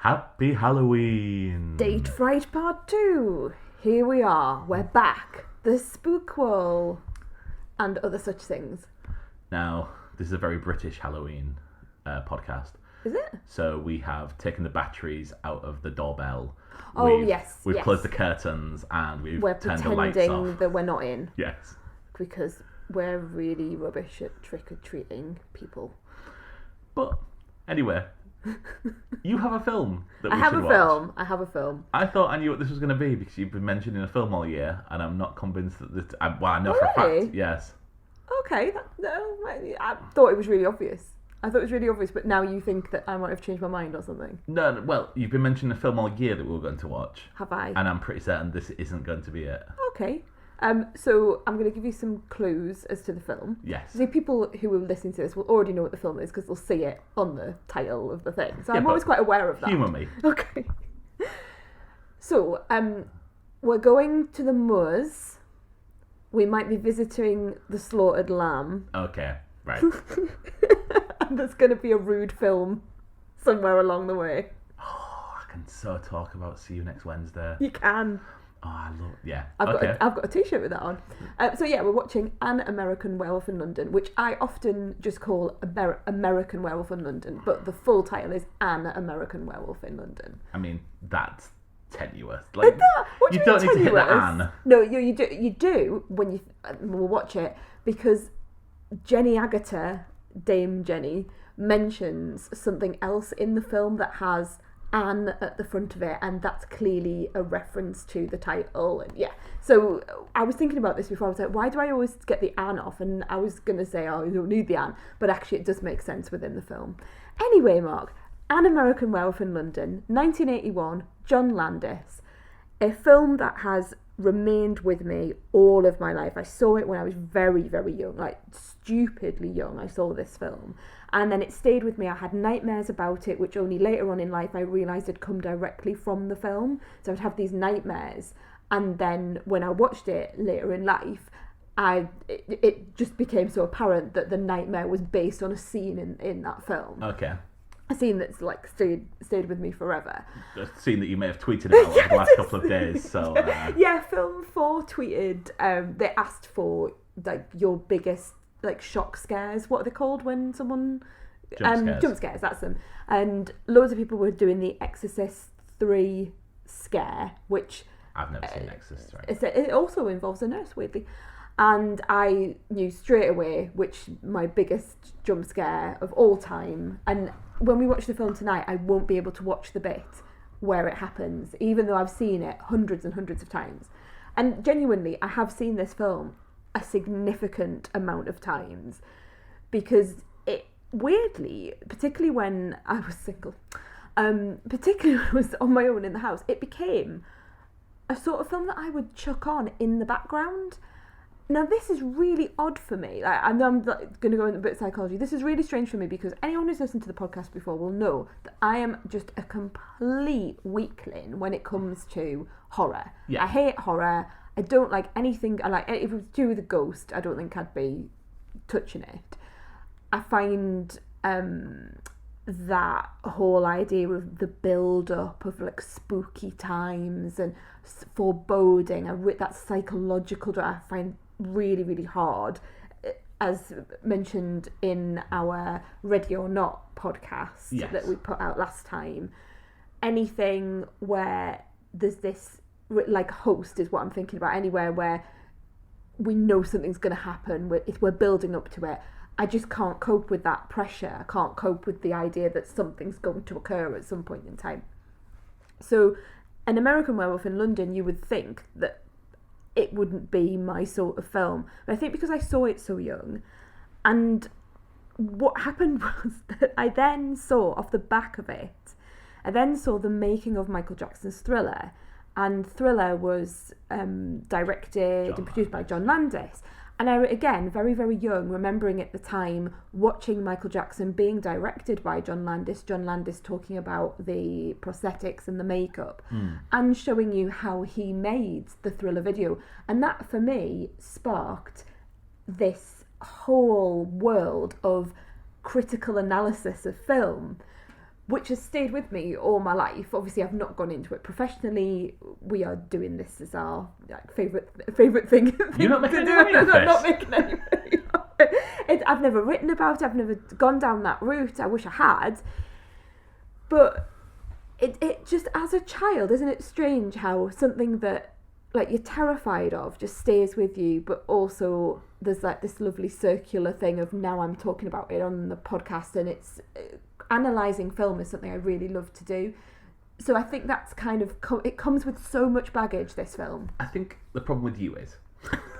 Happy Halloween! Date Fright Part 2. Here we are. We're back. The Spookwall. And other such things. Now, this is a very British Halloween podcast. Is it? So we have taken the batteries out of the doorbell. Oh, We've yes. closed the curtains and we're turned the lights pretending off. that we're not in. Yes. Because we're really rubbish at trick-or-treating people. But, anyway, you have a film that we I have should a watch. film. I have a film. I thought I knew what this was going to be because you've been mentioning a film all year and I'm not convinced that this... I know for a really? fact, yes. Okay. I thought it was really obvious. But now you think that I might have changed my mind or something. No, well, you've been mentioning a film all year that we were going to watch. Have I? And I'm pretty certain this isn't going to be it. Okay. So I'm going to give you some clues as to the film. Yes. So people who are listening to this will already know what the film is because they'll see it on the title of the thing. So Yeah, I'm but always quite aware of that. Humour me. Okay. So, we're going to the moors. We might be visiting the slaughtered lamb. Okay, right. And there's going to be a rude film somewhere along the way. Oh, I can so talk about See You Next Wednesday. You can. Oh, I love... Yeah, I've okay. got a t-shirt with that on. So yeah, we're watching An American Werewolf in London, which I often just call American Werewolf in London, but the full title is An American Werewolf in London. I mean, that's tenuous. Like, What do you you don't mean need to hit the tenuous? An. No, you do when you we'll watch it because Jenny Agutter, Dame Jenny, mentions something else in the film that has Anne at the front of it, and that's clearly a reference to the title. And yeah, so I was thinking about this before. I was like, why do I always get the Anne off? And I was gonna say, oh, you don't need the Anne, but actually it does make sense within the film. Anyway, Mark, An American Werewolf in London, 1981, John Landis, a film that has remained with me all of my life. I saw it when I was very, very young, like stupidly young. I saw this film. And then it stayed with me. I had nightmares about it, which only later on in life I realised had come directly from the film. So I'd have these nightmares. And then when I watched it later in life, it just became so apparent that the nightmare was based on a scene in that film. Okay. A scene that's like stayed with me forever. A scene that you may have tweeted about over the last couple of days. So Yeah, Film 4 tweeted, they asked for like your biggest like shock scares. What are they called when someone jump scares, that's them. And loads of people were doing the Exorcist 3 scare, which I've never seen Exorcist 3. it also involves a nurse, weirdly. And I knew straight away which my biggest jump scare of all time. And when we watch the film tonight, I won't be able to watch the bit where it happens, even though I've seen it hundreds and hundreds of times. And genuinely, I have seen this film a significant amount of times because it weirdly, particularly when I was single, particularly when I was on my own in the house, it became a sort of film that I would chuck on in the background. Now, this is really odd for me. Like, I know I'm going to go into a bit of psychology. This is really strange for me because anyone who's listened to the podcast before will know that I am just a complete weakling when it comes to horror. Yeah. I hate horror. I don't like anything. I like if it was to do with a ghost, I don't think I'd be touching it. I find that whole idea of the build-up of like spooky times and foreboding, that psychological drive, I find really, really hard. As mentioned in our Ready or Not podcast that we put out last time, anything where there's this like host is what I'm thinking about. Anywhere where we know something's going to happen, if we're building up to it, I just can't cope with that pressure. I can't cope with the idea that something's going to occur at some point in time. So An American Werewolf in London, you would think that it wouldn't be my sort of film. But I think because I saw it so young, and what happened was that I then saw, off the back of it, I then saw the making of Michael Jackson's Thriller. And Thriller was directed and produced by John Landis. And I, again, very, very young, remembering at the time watching Michael Jackson being directed by John Landis talking about the prosthetics and the makeup and showing you how he made the Thriller video. And that, for me, sparked this whole world of critical analysis of film, which has stayed with me all my life. Obviously, I've not gone into it professionally. We are doing this as our favourite thing. You're not making any money off this? Not making any money off it. I've never written about it. I've never gone down that route. I wish I had. But it just, as a child, isn't it strange how something that like you're terrified of just stays with you, but also there's like this lovely circular thing of now I'm talking about it on the podcast, and it's analysing film is something I really love to do. So I think that's kind of it comes with so much baggage, this film. I think the problem with you is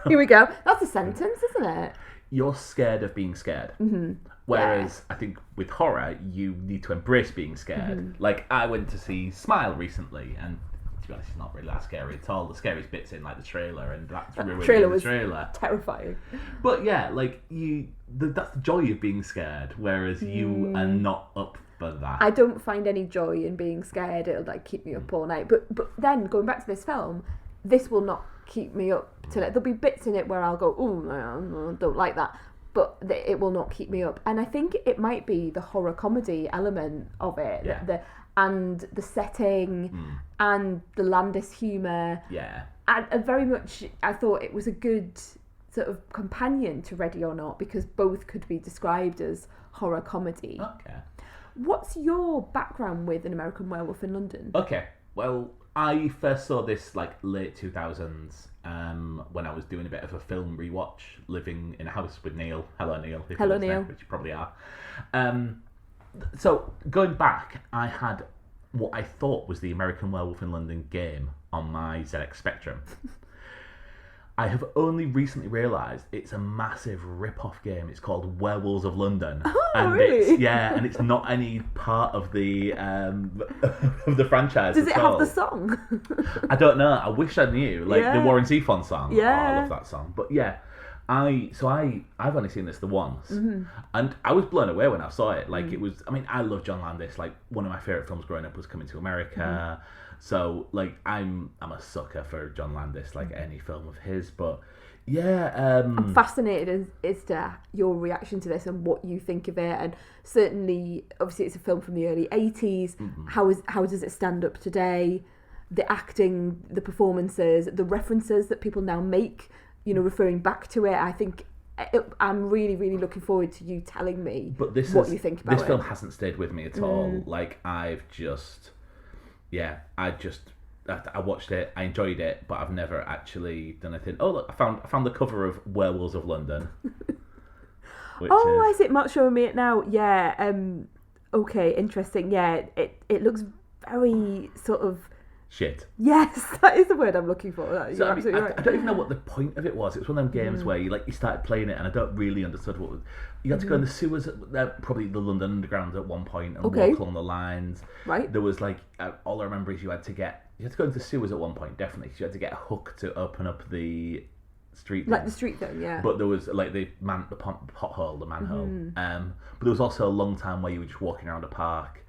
here we go. That's a sentence, isn't it? You're scared of being scared. Mm-hmm. Whereas I think with horror, you need to embrace being scared. Mm-hmm. Like, I went to see Smile recently, and to be honest, it's not really that scary at all. The scariest bit's in like the trailer, and that's ruined the trailer. Terrifying. But yeah, like that's the joy of being scared. Whereas you are not up for that. I don't find any joy in being scared. It'll like keep me up all night. But then going back to this film, this will not keep me up till it. There'll be bits in it where I'll go, oh, no, I don't like that. But it will not keep me up. And I think it might be the horror comedy element of it. Yeah. And the setting and the Landis humour. Yeah. And very much, I thought it was a good sort of companion to Ready or Not, because both could be described as horror comedy. Okay. What's your background with An American Werewolf in London? Okay. Well, I first saw this like late 2000s when I was doing a bit of a film rewatch, living in a house with Neil. Hello, Neil. Hello, Neil. Which you probably are. So going back, I had what I thought was the American Werewolf in London game on my ZX Spectrum. I have only recently realised it's a massive rip-off game. It's called Werewolves of London. Oh, and really? and it's not any part of the of the franchise. Does it have all. the song? I don't know. I wish I knew. Like the Warren Zevon song. Yeah. Oh, I love that song. But yeah, I've only seen this the once, and I was blown away when I saw it. Like it was. I mean, I love John Landis. Like one of my favorite films growing up was Coming to America. So like I'm a sucker for John Landis. Like any film of his. But yeah, I'm fascinated as to your reaction to this and what you think of it. And certainly, obviously, it's a film from the early 80s. How does it stand up today? The acting, the performances, the references that people now make, you know, referring back to it. I think I'm really, really looking forward to you telling me what you think about it. This film hasn't stayed with me at all. Like I watched it, I enjoyed it, but I've never actually done anything. Oh look, I found the cover of Werewolves of London. Is it Mark showing me it now? Yeah. Okay, interesting. Yeah, it looks very sort of shit. Yes, that is the word I'm looking for. So, absolutely right. I don't even know what the point of it was. It was one of them games where you started playing it, and I don't really understood what was. You had to go in the sewers, probably the London Underground at one point, and walk along the lines. Right. There was all I remember is you had to go into the sewers at one point, definitely, because you had to get a hook to open up the street. Like the street thing, yeah. But there was the pothole, the manhole. But there was also a long time where you were just walking around a park.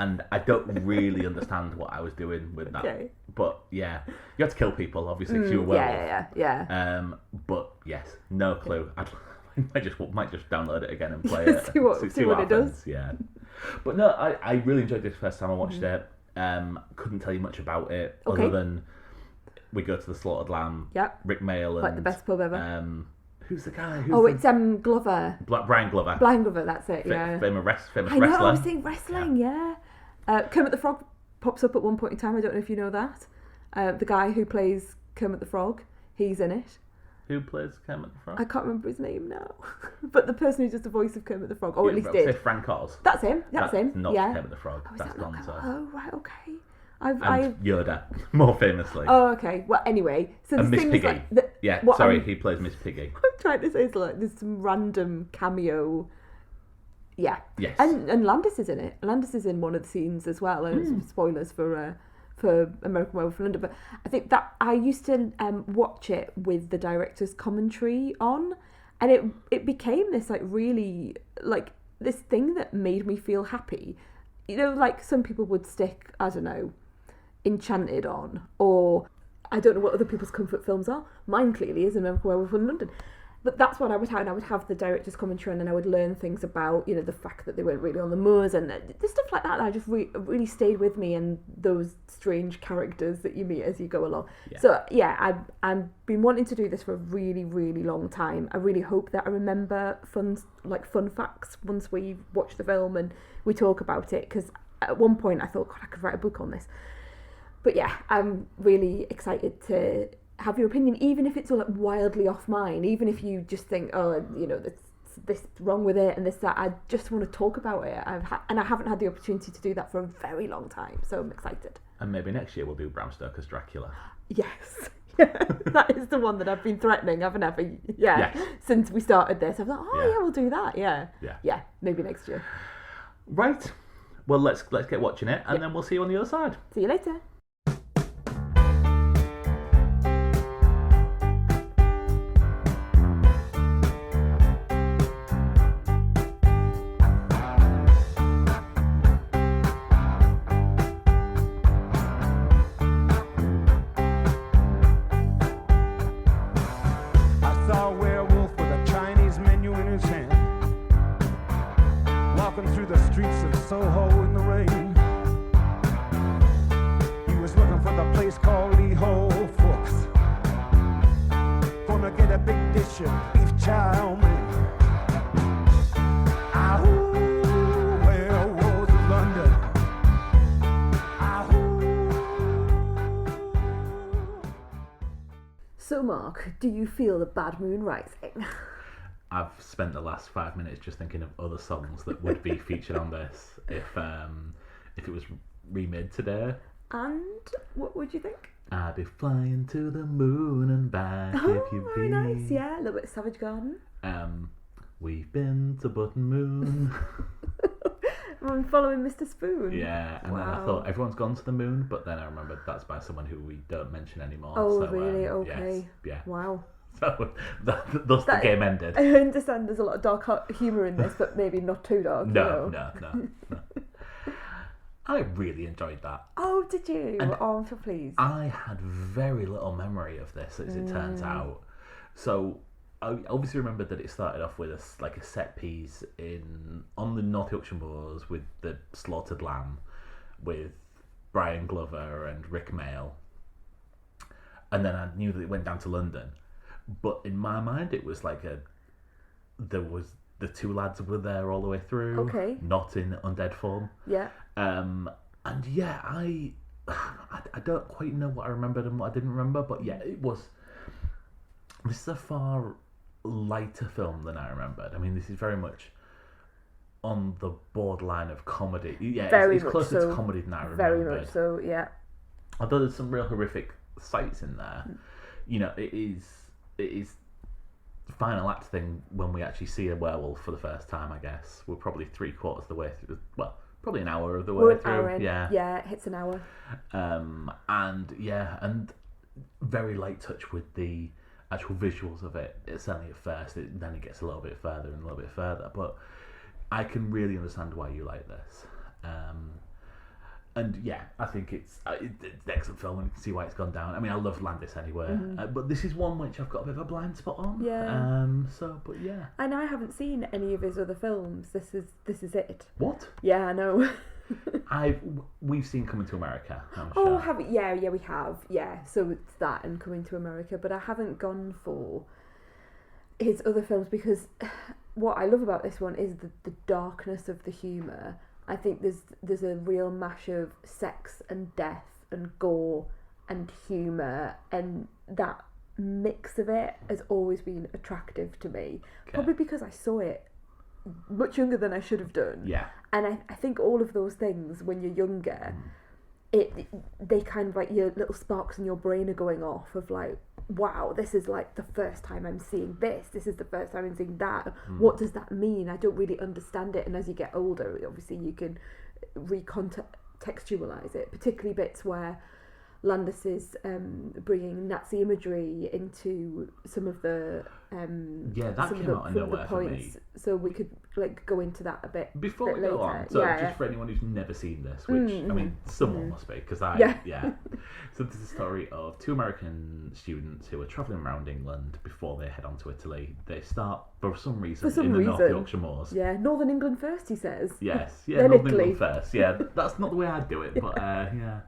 And I don't really understand what I was doing with that. Okay. But yeah, you had to kill people, obviously, because you were a werewolf. Yeah. But yes, no clue. I might just download it again and play it. see what it does. Yeah. But no, I really enjoyed this first time I watched it. Couldn't tell you much about it other than we go to the Slaughtered Lamb. Yep. Rick Mail and like the best pub ever. Who's the guy? It's Glover. Brian Glover. Brian Glover, that's it. Yeah. Famous wrestler. I know. I was saying wrestling. Yeah. Kermit the Frog pops up at one point in time. I don't know if you know that. The guy who plays Kermit the Frog, he's in it. Who plays Kermit the Frog? I can't remember his name now. But the person who does the voice of Kermit the Frog, or at least did. Say Frank Oz. That's him. That's him. Not Kermit the Frog. That's Gonzo. Oh, right, okay. And Yoda, more famously. Oh, okay. Well, anyway. So and Miss Piggy. Like he plays Miss Piggy. What I'm trying to say is there's some random cameo. Yeah. Yes. And Landis is in it. Landis is in one of the scenes as well. And some spoilers for American Werewolf in London. But I think that I used to watch it with the director's commentary on, and it became this really this thing that made me feel happy. You know, like some people would stick, I don't know, Enchanted on, or I don't know what other people's comfort films are. Mine clearly is American Werewolf in London. that's what I would have. And I would have the director's commentary, and then I would learn things about, the fact that they weren't really on the moors and the stuff like that. I just really stayed with me, and those strange characters that you meet as you go along. Yeah. So I've been wanting to do this for a really, really long time. I really hope that I remember fun facts once we watch the film and we talk about it, because at one point I thought, God, I could write a book on this. But yeah, I'm really excited to have your opinion, even if it's all wildly off mine, even if you just think, oh, this wrong with it and this, that. I just want to talk about it. And I haven't had the opportunity to do that for a very long time, so I'm excited. And maybe next year we'll do Bram Stoker's Dracula. Yes. That is the one that I've been threatening, haven't I? Yes. Since we started this. I was like, yeah, we'll do that. Yeah, maybe next year. Right. Well, let's get watching it, and then we'll see you on the other side. See you later. I saw a werewolf with a Chinese menu in his hand, walking through the streets of Soho in the rain. He was looking for the place called Lee Ho Fooks. Gonna get a big dish of beef chow mein. Ahoo, werewolves of London. Ahoo. So, Mark, do you feel the bad moon rising? I've spent the last 5 minutes just thinking of other songs that would be featured on this if it was remade today. And what would you think? I'd be flying to the moon and back if you very be. nice, yeah. A little bit of Savage Garden. We've been to Button Moon. I'm following Mr. Spoon. Yeah, and then I thought everyone's gone to the moon, but then I remembered that's by someone who we don't mention anymore. Oh, so, really? Okay. Yes, yeah. Wow. So thus the game ended. I understand there's a lot of dark humour in this, but maybe not too dark. No. I really enjoyed that. Oh, did you? And I'm so pleased. I had very little memory of this, as it turns out. So I obviously remembered that it started off with a set piece on the North Yorkshire moors with the slaughtered lamb, with Brian Glover and Rick Mail, and then I knew that it went down to London. But in my mind, it was there was the two lads were there all the way through. Okay. Not in undead form. Yeah. And yeah, I don't quite know what I remembered and what I didn't remember, but yeah, this is a far lighter film than I remembered. I mean, this is very much on the borderline of comedy. Yeah, it's closer to comedy than I remembered. Very much so, yeah. Although there's some real horrific sights in there, it is final act thing when we actually see a werewolf for the first time. I guess we're probably 3/4 of the way through. Well, probably an hour of the way through. Yeah, it hits an hour. And very light touch with the actual visuals of it. It's certainly at first. Then it gets a little bit further and a little bit further. But I can really understand why you like this. And yeah, I think it's an excellent film, and you can see why it's gone down. I mean, I love Landis anyway, but this is one which I've got a bit of a blind spot on. Yeah. But yeah. And I haven't seen any of his other films. This is it. What? Yeah, I know. We've seen Coming to America. I'm Oh, sure. have we? Yeah, we have. Yeah, so it's that and Coming to America, but I haven't gone for his other films because what I love about this one is the darkness of the humour. I think there's a real mash of sex and death and gore and humour, and that mix of it has always been attractive to me. Okay. Probably because I saw it much younger than I should have done. Yeah. And I think all of those things when you're younger, they kind of your little sparks in your brain are going off of wow, this is the first time I'm seeing this. This is the first time I'm seeing that. What does that mean? I don't really understand it. And as you get older, obviously you can recontextualize it, particularly bits where Landis is bringing Nazi imagery into some of the that came out of nowhere for me. So we could like go into that a bit before we go on. So just for anyone who's never seen this, which I mean, someone must be, because So this is the story of two American students who are travelling around England before they head on to Italy. They start for some reason in the North Yorkshire moors. Yeah, Northern England first, he says. Yes, Northern England first. Yeah, that's not the way I'd do it, but yeah.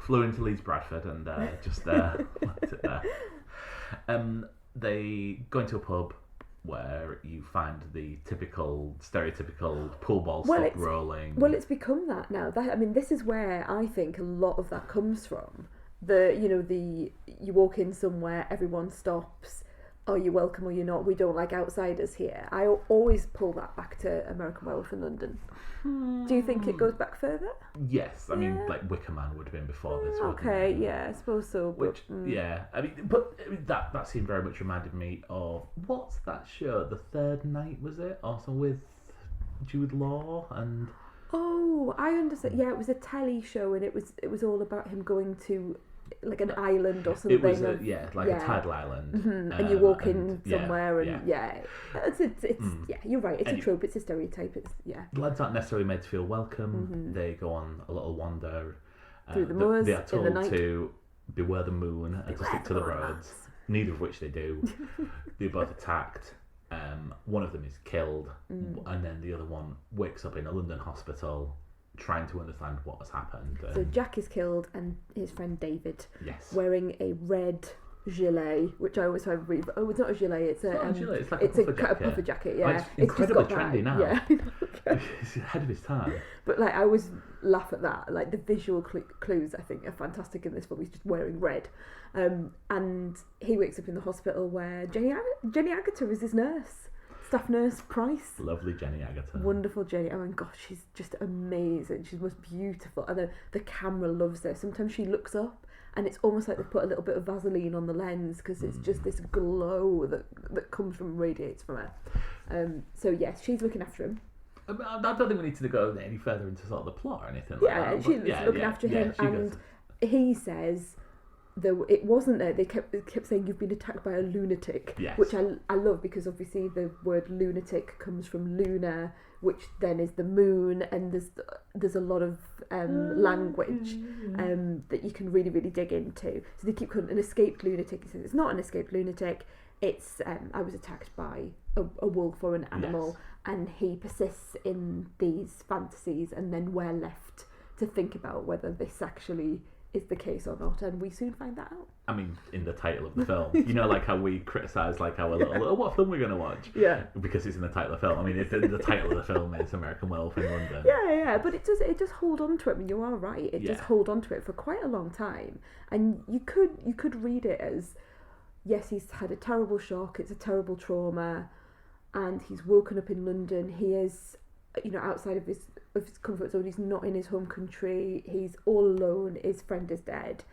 Flew into Leeds Bradford and just left it there. They go into a pub where you find the stereotypical pool ball stop rolling. Well, it's become that now. This is where I think a lot of that comes from. You walk in somewhere, everyone stops. Are you welcome or you're not? We don't like outsiders here. I always pull that back to American Werewolf in London. Do you think it goes back further? Yes, I mean, like Wicker Man would have been before this. Okay, yeah, I suppose so. But, that scene very much reminded me of what's that show? The Third Night, was it? Also with Jude Law and. Oh, I understand. Yeah, it was a telly show, and it was all about him going to like an island or something. It was a tidal island, and you walk in somewhere, and it's you're right. It's a trope. It's a stereotype. The lads aren't necessarily made to feel welcome. They go on a little wander through the moors. They are told in the night. to beware the moon and to stick to the roads. Neither of which they do. They're both attacked. One of them is killed, and then the other one wakes up in a London hospital trying to understand what has happened. So Jack is killed, and his friend David, wearing a red gilet, which I always find really. Oh, it's not a gilet. It's a gilet. It's like a puffer jacket. Yeah, it's incredibly trendy now. Yeah, it's ahead of his time. But like, I always laugh at that. Like the visual clues, I think, are fantastic in this film. He's just wearing red, and he wakes up in the hospital where Jenny Agutter is his nurse. Staff nurse Price. Lovely Jenny Agutter. Wonderful Jenny. Oh my gosh, she's just amazing. She's most beautiful. And the camera loves her. Sometimes she looks up and it's almost like they put a little bit of Vaseline on the lens because it's just this glow that comes from, radiates from her. So yes, she's looking after him. I don't think we need to go any further into sort of the plot or anything like that. She's looking after him, and he says, though it wasn't there, they kept saying you've been attacked by a lunatic, which I love, because obviously the word lunatic comes from lunar, which then is the moon, and there's a lot of language that you can really, really dig into. So they keep calling an escaped lunatic. He says it's not an escaped lunatic. It's I was attacked by a wolf or an animal, and he persists in these fantasies, and then we're left to think about whether this actually is the case or not, and we soon find that out. I mean, in the title of the film, you know, like how we criticise like our little what film we're going to watch, because it's in the title of the film. I mean, the title of the film is American Werewolf in London. But it does hold on to it. I mean, you are right. It does hold on to it for quite a long time, and you could read it as, yes, he's had a terrible shock. It's a terrible trauma, and he's woken up in London. He is, outside of his comfort zone. He's not in his home country. He's all alone. His friend is dead,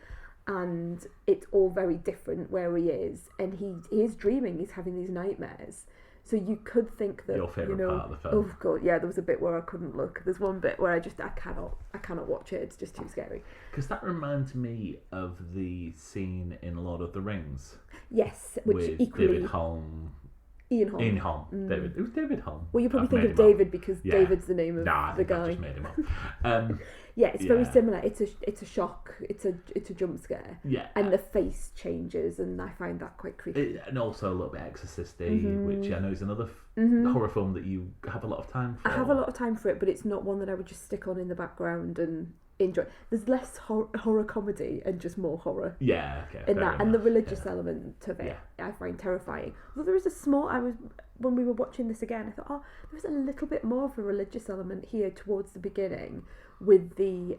and it's all very different where he is. And he is dreaming. He's having these nightmares. So you could think that your favourite part of the film. Oh god, yeah. There was a bit where I couldn't look. There's one bit where I cannot watch it. It's just too scary. Because that reminds me of the scene in Lord of the Rings. Yes, which with equally David Holm. Ian Holm. Ian Holm. David. It was David Holm. Well, you probably think of David because David's the name of the guy. I just made him up. It's very similar. It's a shock. It's a jump scare. Yeah. And the face changes, and I find that quite creepy. And also a little bit exorcist-y, which I know is another horror film that you have a lot of time for. I have a lot of time for it, but it's not one that I would just stick on in the background and enjoy. There's less horror comedy and just more horror. Yeah, okay. In that, and the religious element of it, I find terrifying. Although there is a small. When we were watching this again, I thought, there's a little bit more of a religious element here towards the beginning, with the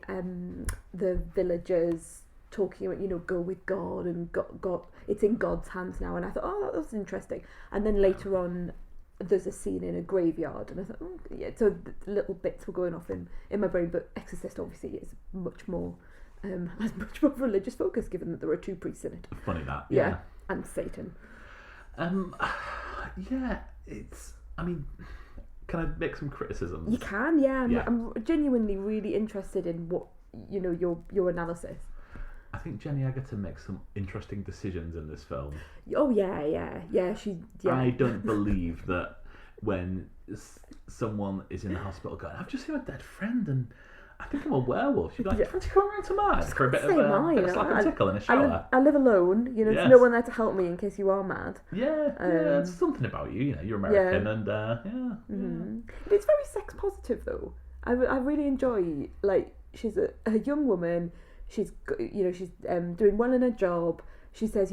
villagers talking about, go with God, and God, it's in God's hands now. And I thought, that's interesting. And then later on, there's a scene in a graveyard, and I thought, so the little bits were going off in my brain. But Exorcist obviously is much more has much more religious focus, given that there are two priests in it. Funny that, and Satan. It's. I mean, can I make some criticisms? You can, I'm genuinely really interested in what your analysis. I I think Jenny Agutter makes some interesting decisions in this film. Oh yeah. I don't believe that when someone is in the hospital going, I've just seen a dead friend and I think I'm a werewolf. She's like, fancy coming around to mine for a bit of a slap and tickle in a shower. I live alone, there's no one there to help me in case you are mad. Yeah, it's something about you, you're American and It's very sex positive though. I really enjoy, like, she's a young woman, she's doing well in her job. She says,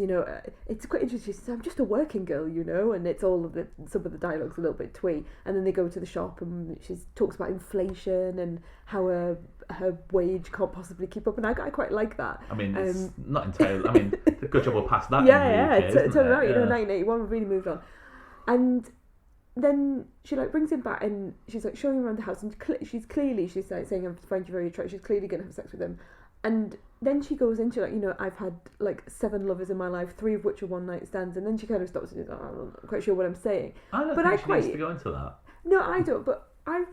it's quite interesting. She says, I'm just a working girl, and it's all of some of the dialogue's a little bit twee. And then they go to the shop and she talks about inflation and how her wage can't possibly keep up. And I quite like that. I mean, it's not entirely. I mean, the good job we're past that. Turn around, 1981, we've really moved on. And then she brings him back and she's like showing him around the house and she's like saying, I find you very attractive. She's clearly going to have sex with him. And then she goes into I've had 7 lovers in my life, 3 of which are one night stands, and then she kind of stops and says, I'm not quite sure what I'm saying. I don't think she needs to go into that. No, I don't, but I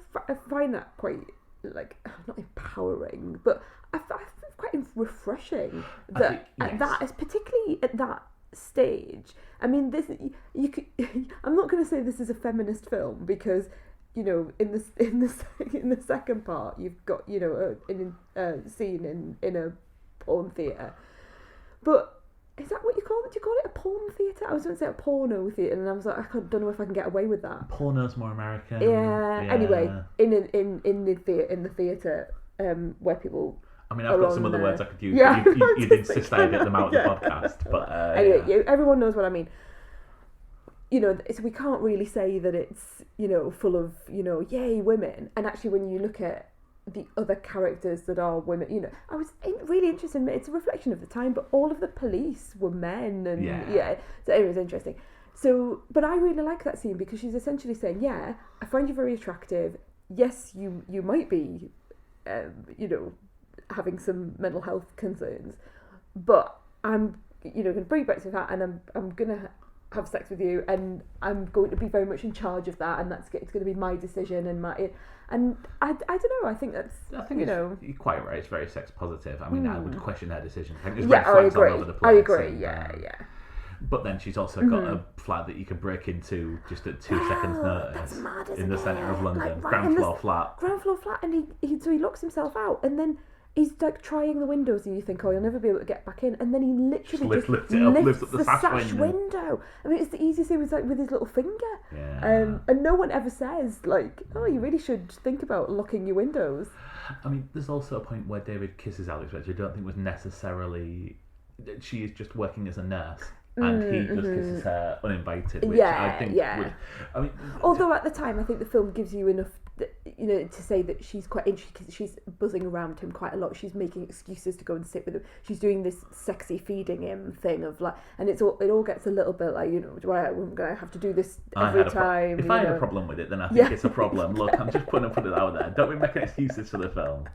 find that quite, not empowering, but I find quite refreshing that particularly at that stage. I mean, this you could. I'm not going to say this is a feminist film because. In the second part, you've got a scene in a porn theatre, but is that what you call it? Do you call it a porn theatre? I was going to say a porno theatre, and I was like, don't know if I can get away with that. Porno's more American. Yeah. Anyway, in the theatre, where people. I mean, I've got some other words I could use. Yeah, you'd insist I get them out of the podcast, but anyway, everyone knows what I mean. So we can't really say that it's, full of, yay, women. And actually, when you look at the other characters that are women, I was really interested in, it's a reflection of the time, but all of the police were men. And so anyway, it was interesting. So, but I really like that scene because she's essentially saying, yeah, I find you very attractive. Yes, you might be, having some mental health concerns, but I'm, going to bring you back to that and I'm going to have sex with you and I'm going to be very much in charge of that and it's going to be my decision and I don't know, I think you're quite right, it's very sex positive. I mean, I would question her decision. I think there's red flags all over the place. I agree, and, yeah. But then she's also got a flat that you can break into just at 2 seconds notice. That's mad, in the centre of London, ground floor flat, and he locks himself out and then he's trying the windows and you think, you'll never be able to get back in, and then he literally lifts up the sash window. I mean, it's the easiest thing with his little finger. And no one ever says you really should think about locking your windows. I mean, there's also a point where David kisses Alex, which I don't think was necessarily. She is just working as a nurse. And he just kisses her uninvited, which I think would. I mean, although at the time, I think the film gives you enough, to say that she's quite interested because she's buzzing around him quite a lot. She's making excuses to go and sit with him. She's doing this sexy feeding him thing of and it all gets a little bit I'm going to have to do this every time. If I had a problem with it, then I think it's a problem. Look, I'm just putting it out there. Don't be making excuses for the film.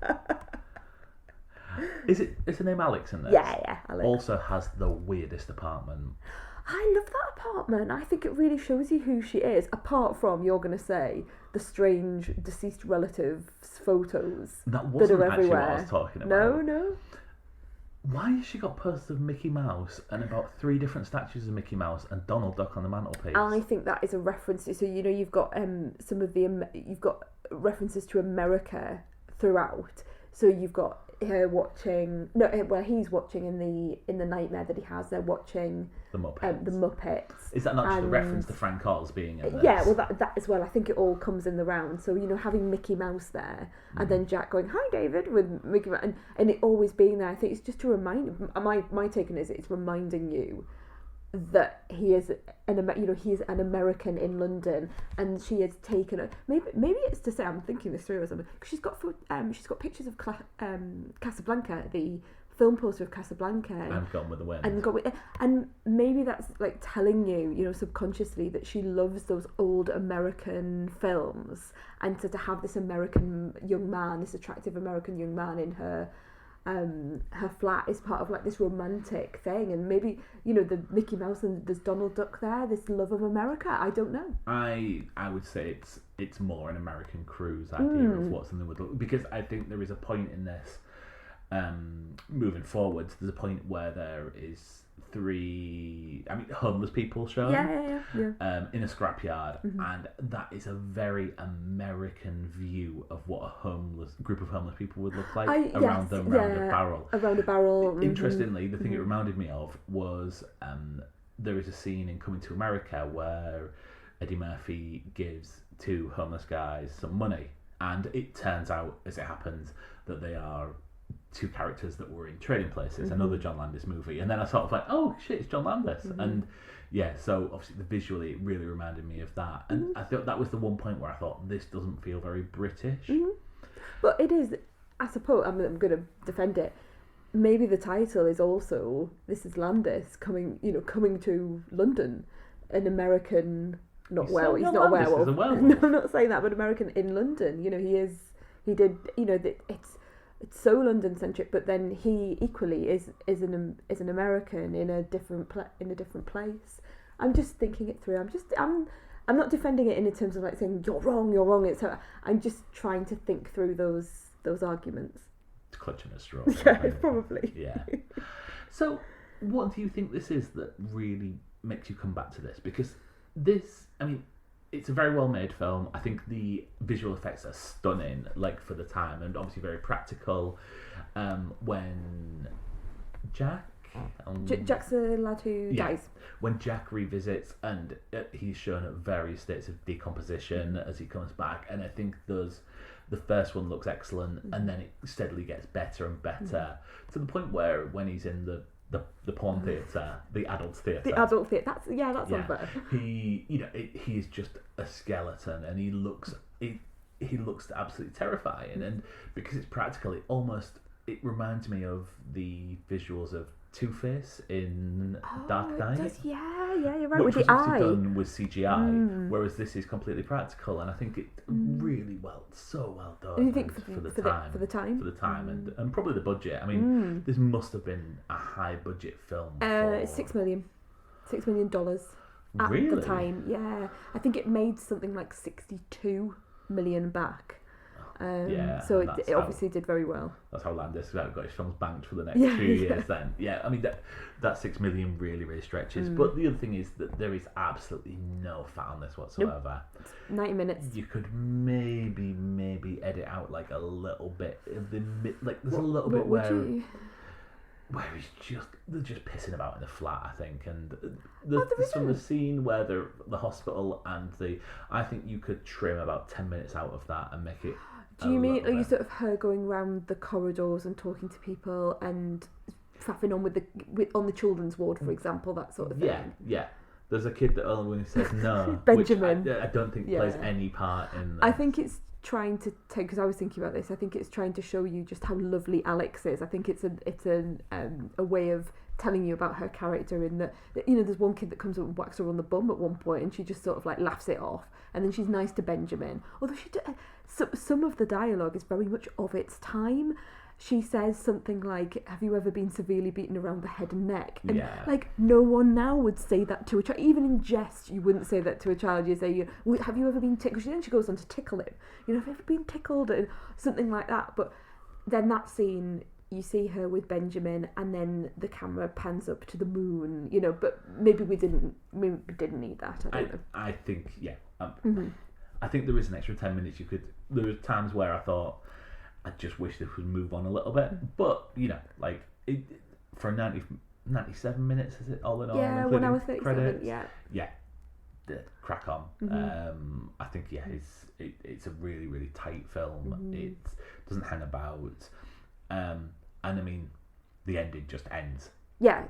Is the name Alex in this? Yeah, Alex. Also has the weirdest apartment. I love that apartment. I think it really shows you who she is, apart from, you're going to say, the strange deceased relatives photos that wasn't are everywhere. Actually what I was talking about. No. Why has she got posters of Mickey Mouse and about 3 different statues of Mickey Mouse and Donald Duck on the mantelpiece? I think that is a reference to, so you've got you've got references to America throughout. So you've got her watching he's watching in the nightmare that he has. They're watching the Muppets. The Muppets. Is that not just a reference to Frank Oz being in this? Yeah, well that as well. I think it all comes in the round. So having Mickey Mouse there, and then Jack going, "Hi, David," with Mickey Mouse, and it always being there. I think it's just to remind. My take on it is it's reminding you that he is he's an American in London, and she has taken it. Maybe it's to say, I'm thinking this through or something, because she's got pictures of Casablanca, the film poster of Casablanca, and Gone with the Wind, and maybe that's telling you, subconsciously that she loves those old American films, and to have this American young man, this attractive American young man in her flat is part of this romantic thing, and maybe the Mickey Mouse and there's Donald Duck there, this love of America. I don't know. I would say it's more an American cruise idea of what's in the middle, because I think there is a point in this moving forwards, there's a point where there is three, homeless people shown. In a scrapyard, and that is a very American view of what a group of homeless people would look like around a barrel. Around a barrel. Interestingly, the thing it reminded me of was there is a scene in Coming to America where Eddie Murphy gives two homeless guys some money, and it turns out, as it happens, that they are two characters that were in Trading Places, another John Landis movie, and then I sort of like, oh shit, it's John Landis, and so obviously visually it really reminded me of that, and I thought that was the one point where I thought this doesn't feel very British. But it is, I suppose, I'm going to defend it. Maybe the title is also, this is Landis coming to London, an American, he's not a werewolf. No, I'm not saying that, but American in London. It's so London centric, but then he equally is an American in a different place. I'm just thinking it through. I'm not defending it in terms of like saying you're wrong. I'm just trying to think through those arguments. It's clutching at straw. Yeah, probably. Yeah. So, what do you think this is that really makes you come back to this? Because this, it's a very well made film. I think the visual effects are stunning, like for the time, and obviously very practical. When Jack's the lad who dies. When Jack revisits, and he's shown at various states of decomposition as he comes back, and I think the first one looks excellent, and then it steadily gets better and better to the point where when he's in the porn theatre, the adult theatre. That's unfair. He is just a skeleton, and he looks absolutely terrifying. And because it's practical, it reminds me of the visuals of Two-Face in Dark Knight. You're right, with the eye. Done with CGI, whereas this is completely practical, and I think it really so well done. And you think for the time, and probably the budget. This must have been a high budget film. $6 million at the time. Yeah, I think it made something like 62 million back. So it obviously did very well. That's how Landis got his films banked for the next 2 years. Then, that 6 million really stretches. But the other thing is that there is absolutely no fat on this whatsoever. Nope. 90 minutes. You could maybe edit out like a little bit of there's a little bit where they're just pissing about in the flat, I think, and there's some of the scene where the hospital and I think you could trim about 10 minutes out of that and make it. Do you mean you sort of her going around the corridors and talking to people and faffing on on the children's ward, for example, that sort of thing? Yeah. There's a kid that only says no, Benjamin. which I don't think plays any part in this. I think it's trying to take, because I was thinking about this, I think it's trying to show you just how lovely Alex is. I think it's a way of telling you about her character in that there's one kid that comes up and whacks her on the bum at one point, and she just sort of like laughs it off, and then she's nice to Benjamin, although some of the dialogue is very much of its time. She says something like, have you ever been severely beaten around the head and neck? And like, no one now would say that to a child. Even in jest, you wouldn't say that to a child. You say, have you ever been tickled? Then she goes on to tickle him. Have you ever been tickled? And something like that. But then that scene, you see her with Benjamin, and then the camera pans up to the moon, but maybe we didn't need that. I don't know. I think, I think there is an extra 10 minutes there were times where I thought, I just wish this would move on a little bit, but for 97 minutes, is it all in all? Yeah, 1 hour 37. Credits? Yeah. Crack on. I think it's a really really tight film. It doesn't hang about, and the ending just ends. Yeah,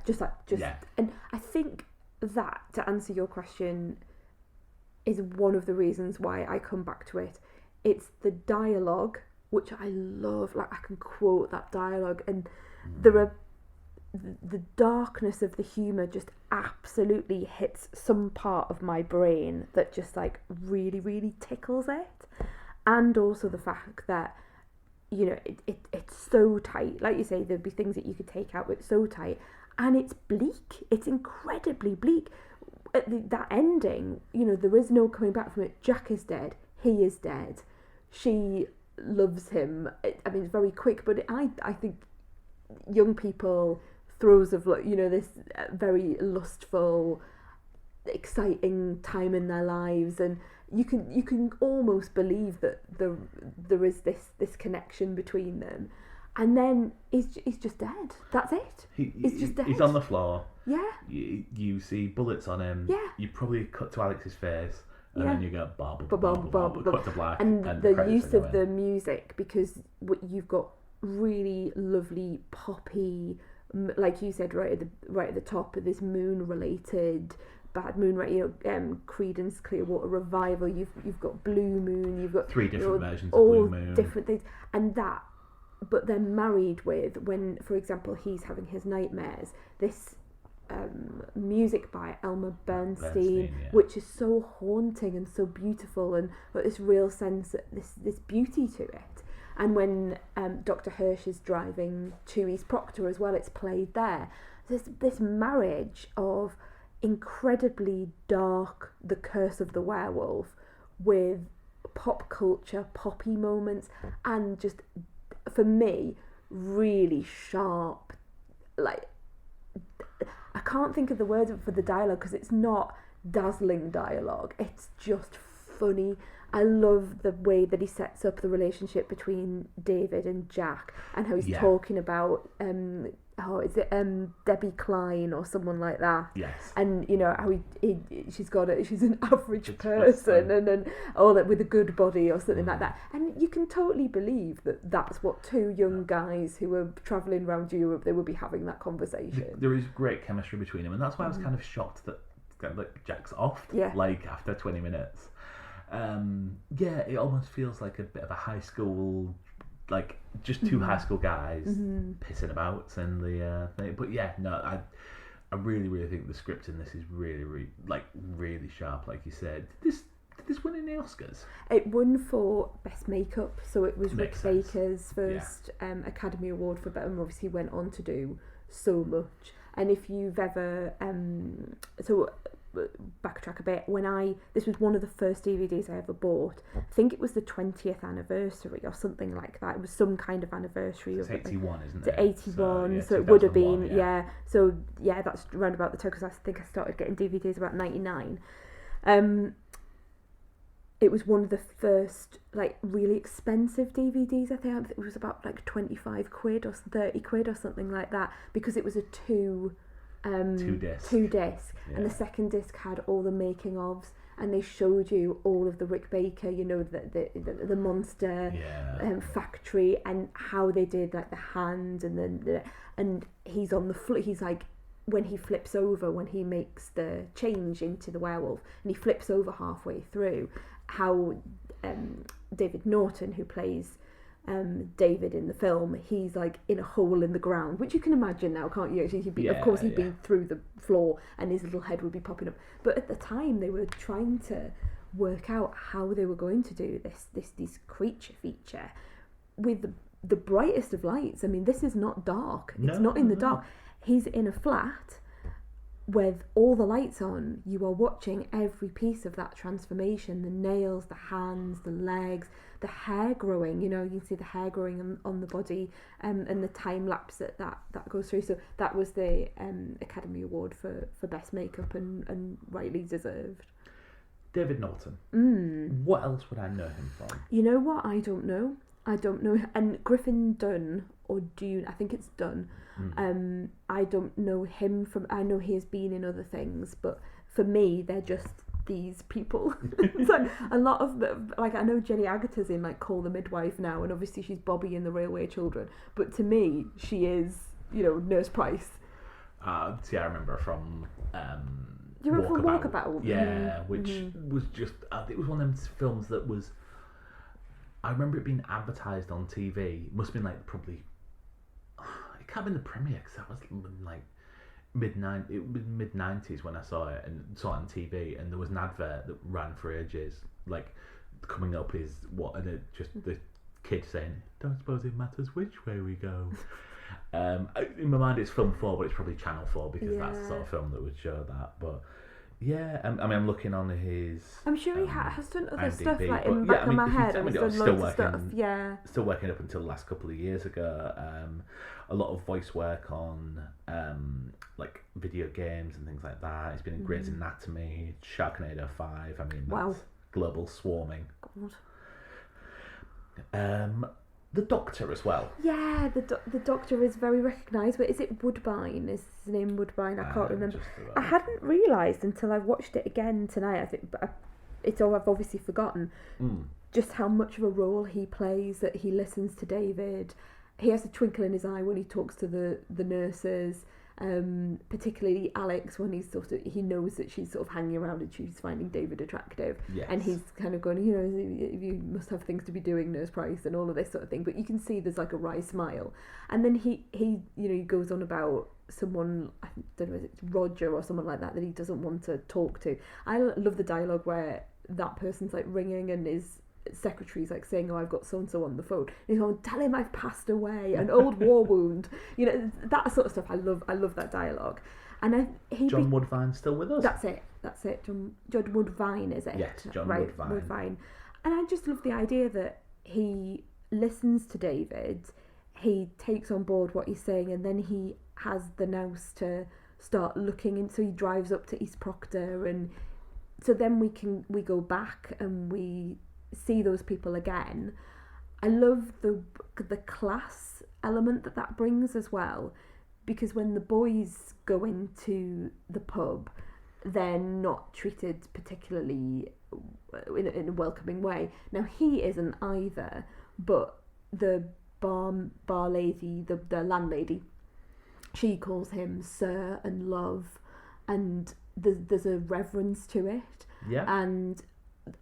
and I think that, to answer your question, is one of the reasons why I come back to it. It's the dialogue, which I love. Like, I can quote that dialogue, and the darkness of the humour just absolutely hits some part of my brain that just like really really tickles it. And also the fact that it's so tight, like you say, there'd be things that you could take out, but it's so tight, and it's bleak. It's incredibly bleak. At that ending, there is no coming back from it. Jack is dead. He is dead. She loves him. It's very quick, but I think young people, throes of, this very lustful, exciting time in their lives, and you can almost believe that there is this connection between them, and then he's just dead. That's it. He's just dead. He's on the floor. Yeah. You see bullets on him. Yeah. You probably cut to Alex's face, and Yeah. then you go bob, cut to black, and the credits use are of the going. music, because you've got really lovely poppy, like you said right at the top of this moon related. Bad Moon, right? Creedence Clearwater Revival. You've got Blue Moon. You've got 3 different versions of all Blue Moon. different things, and that. But they're married with, when, for example, he's having his nightmares. This music by Elmer Bernstein, yeah. which is so haunting and so beautiful, and got this real sense, this beauty to it. And when Dr. Hirsch is driving to East Proctor as well, it's played there. There's this marriage of incredibly dark The Curse of the Werewolf with pop culture, poppy moments, and just, for me, really sharp, like, I can't think of the words for the dialogue, because it's not dazzling dialogue, it's just funny. I love the way that he sets up the relationship between David and Jack, and how he's talking about Debbie Klein or someone like that. Yes. And how she's an average person, and then all that, with a good body or something like that. And you can totally believe that that's what two young guys who were travelling around Europe, they would be having that conversation. There is great chemistry between them, and that's why I was kind of shocked that Jack's off. Yeah. Like after 20 minutes. It almost feels like a bit of a high school, like just two high school guys pissing about and the thing. But I really, really think the script in this is really, really, really sharp, like you said. Did this win any Oscars? It won for Best Makeup, so it was Makes Rick sense. Baker's first Academy Award for Better, and obviously went on to do so much. And if you've ever backtrack a bit, this was one of the first DVDs I ever bought. I think it was the 20th anniversary or something like that. It was some kind of anniversary. It's 81, isn't it? It's 81, so it would have been, 2001, So that's around about the time, because I think I started getting DVDs about 99. It was one of the first really expensive DVDs. I think it was about 25 quid or 30 quid or something like that, because it was a two disc, and the second disc had all the making ofs, and they showed you all of the Rick Baker, the monster factory, and how they did the hand, and then and he's on the floor. He's when he flips over, when he makes the change into the werewolf, and he flips over halfway through, how David Norton, who plays David in the film, he's in a hole in the ground, which you can imagine now, can't you? He'd been through the floor, and his little head would be popping up. But at the time, they were trying to work out how they were going to do this creature feature with the brightest of lights. I mean, this is not dark. It's not in the dark. He's in a flat with all the lights on. You are watching every piece of that transformation, the nails, the hands, the legs, the hair growing, you can see the hair growing on the body, and the time lapse that goes through. So that was the Academy Award for Best Makeup, and rightly deserved. David Norton. What else would I know him from? You know what? I don't know. And Griffin Dunn, or Dune, I think it's Dunn. I don't know him from. I know he has been in other things, but for me, they're just these people. So a lot of I know Jenny Agutter's in Call the Midwife now, and obviously she's Bobby in The Railway Children. But to me, she is Nurse Price. See, I remember from. Do you remember from Walkabout? Yeah, which was just. It was one of them films that was. I remember it being advertised on TV. It must have been probably. It can't have been the premiere, because that was mid-90s when I saw it, and saw it on TV, and there was an advert that ran for ages. Coming up is just the kid saying, "Don't suppose it matters which way we go." In my mind, it's Film 4, but it's probably Channel 4, because that's the sort of film that would show that. But Yeah, I mean, I'm looking on his. I'm sure he has done other stuff IMDb, like but in the back of my if you head. tell me He's that done I'm loads of stuff. Yeah. Still working up until the last couple of years ago. A lot of voice work on like video games and things like that. He's been in Grey's Anatomy, Sharknado 5. I mean, that's Wow. global swarming. God. The Doctor as well. Yeah, the Doctor is very recognised. But is it Woodbine? Is his name Woodbine? I can't remember. I hadn't realised until I watched it again tonight. I think, but I've obviously forgotten just how much of a role he plays. That he listens to David. He has a twinkle in his eye when he talks to the nurses. Particularly Alex, when he knows that she's sort of hanging around and she's finding David attractive, and he's kind of going, you must have things to be doing, Nurse Price, and all of this sort of thing. But you can see there's like a wry smile, and then he he goes on about someone, I don't know, is it Roger or someone like that he doesn't want to talk to. I love the dialogue where that person's like ringing and his secretary's like saying, I've got so and so on the phone, and he's going, tell him I've passed away, an old war wound, that sort of stuff. I love that dialogue. And John Woodvine's still with us. That's it. John Woodvine, is it? Yes, John Woodvine. And I just love the idea that he listens to David, he takes on board what he's saying, and then he has the nous to start looking, and so he drives up to East Proctor, and so then we go back and we see those people again. I love the class element that brings as well, because when the boys go into the pub, they're not treated particularly in a welcoming way. Now he isn't either, but the bar lady, the landlady, she calls him Sir and Love, and there's a reverence to it. Yeah. And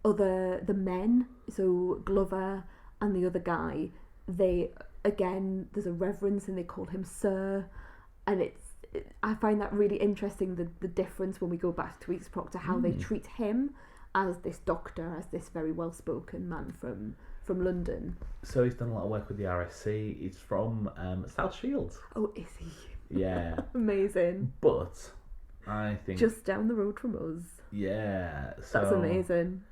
the men, so Glover and the other guy, there's a reverence and they call him Sir, and I find that really interesting, the difference when we go back to East Proctor, how they treat him as this doctor, as this very well-spoken man from London. So he's done a lot of work with the RSC. He's from South Shields. Oh, is he? Yeah. Amazing. But I think just down the road from us. Yeah. So that's amazing.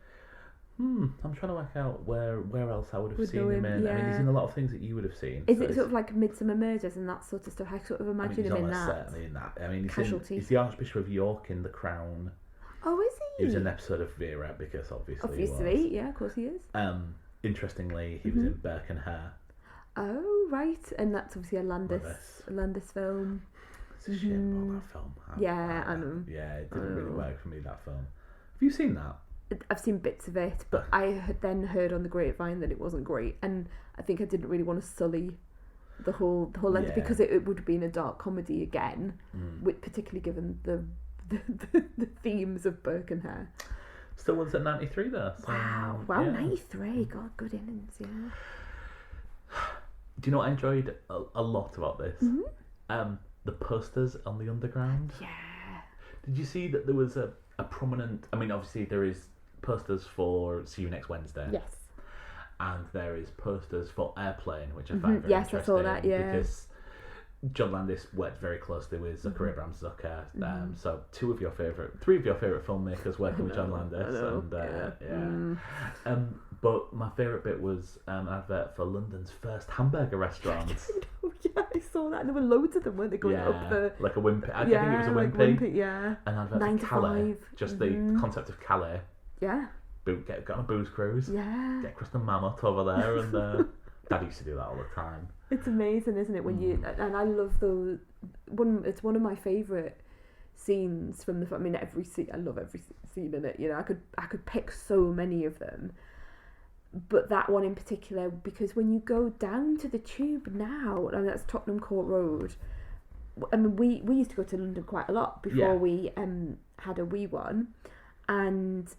I'm trying to work out where else I would have seen him in. Yeah. I mean, he's in a lot of things that you would have seen. Is it sort of like Midsummer Murders and that sort of stuff? I sort of imagine him in that. Certainly in that. I mean, he's the Archbishop of York in The Crown. Oh, is he? He was in an episode of Vera, because obviously he was. Yeah, of course he is. Interestingly, he was in Burke and Hare. Oh, right. And that's obviously a Landis film. It's a shame about that film. I know. Yeah, it didn't really work for me, that film. Have you seen that? I've seen bits of it, but I had then heard on the grapevine that it wasn't great, and I think I didn't really want to sully the whole length, because it would have been a dark comedy again, with particularly given the themes of Burke and Hare. Still one's at 93 though. So, wow, yeah. 93. God, good innings, yeah. Do you know what I enjoyed a lot about this? The posters on the Underground. Yeah. Did you see that there was a prominent? I mean, obviously there is posters for See You Next Wednesday. Yes. And there is posters for Airplane, which I find very interesting. Yes, I saw that. Yeah. Because John Landis worked very closely with Zucker, Bram Zucker. So three of your favourite filmmakers working with John Landis. But my favourite bit was an advert for London's first hamburger restaurant. Yeah, I saw that. And there were loads of them, weren't they, going up the... like a Wimpy. I think it was a Wimpy. Like yeah. An advert 9 for to Calais. 5. Just the concept of Calais. Yeah. Get on a booze cruise. Yeah. Get across the Mammoth over there, and Dad used to do that all the time. It's amazing, isn't it? When you and I love those. It's one of my favourite scenes from the. I mean, I love every scene in it. I could pick so many of them, but that one in particular, because when you go down to the Tube now, I mean that's Tottenham Court Road. I mean, we used to go to London quite a lot before we had a wee one, and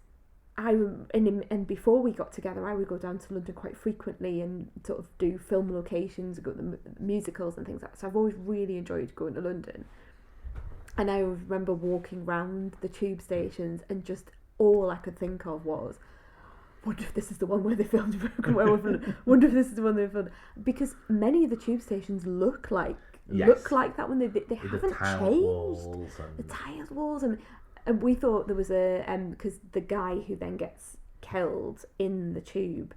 before we got together, I would go down to London quite frequently and sort of do film locations, go to the musicals and things like that. So I've always really enjoyed going to London. And I remember walking round the tube stations, and just all I could think of was, wonder if this is the one where they filmed Werewolf. Wonder if this is the one they filmed, because many of the tube stations look like that one. They haven't changed the tiled walls and And we thought there was a because the guy who then gets killed in the tube,